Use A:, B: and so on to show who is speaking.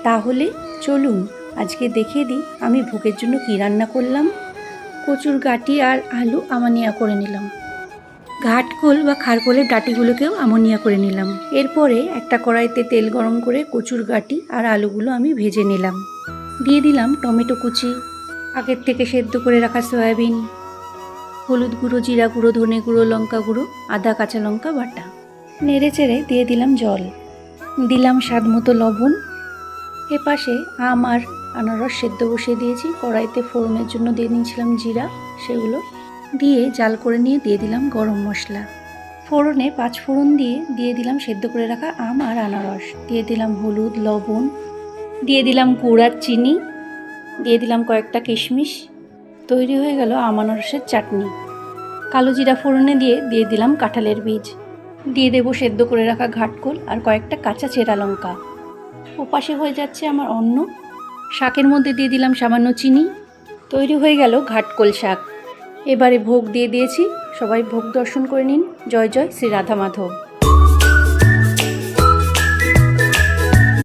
A: তাহলে চলুন আজকে দেখিয়ে দিই আমি ভোগের জন্য কী রান্না করলাম। কচুর গাঁটি আর আলু আমানিয়া করে নিলাম। ঘাটকোল বা খারকোলের ডাঁটিগুলোকেও আমনিয়া করে নিলাম। এরপরে একটা কড়াইতে তেল গরম করে কচুর গাঁটি আর আলুগুলো আমি ভেজে নিলাম। দিয়ে দিলাম টমেটো কুচি, আগের থেকে সেদ্ধ করে রাখা সয়াবিন, হলুদ গুঁড়ো, জিরা গুঁড়ো, ধনে গুঁড়ো, লঙ্কা গুঁড়ো, আদা কাঁচা লঙ্কা বাটা। নেড়ে চেড়ে দিয়ে দিলাম জল, দিলাম স্বাদ মতো লবণ। এপাশে আম আর আনারস সেদ্ধ বসিয়ে দিয়েছি। কড়াইতে ফোড়নের জন্য দিয়ে নিয়েছিলাম জিরা, সেগুলো দিয়ে জাল করে নিয়ে দিয়ে দিলাম গরম মশলা। ফোড়নে 5 ফোড়ন দিয়ে দিলাম সেদ্ধ করে রাখা আম আর আনারস, দিয়ে দিলাম হলুদ, লবণ, দিয়ে দিলাম গুড় আর চিনি, দিয়ে দিলাম কয়েকটা কিশমিশ। তৈরি হয়ে গেল আম আনারসের চাটনি। কালো জিরা ফোড়নে দিয়ে দিলাম কাঁঠালের বীজ, দিয়ে দেবো সেদ্ধ করে রাখা ঘাটকোল আর কয়েকটা কাঁচা চেরা লঙ্কা। ওপাশে হয়ে যাচ্ছে আমার অন্ন। শাকের মধ্যে দিয়ে দিলাম সামান্য চিনি। তৈরি হয়ে গেল ঘাটকোল শাক। এবারে ভোগ দিয়ে দিয়েছি। সবাই ভোগ দর্শন করে নিন। জয় জয় শ্রী রাধা মাধব।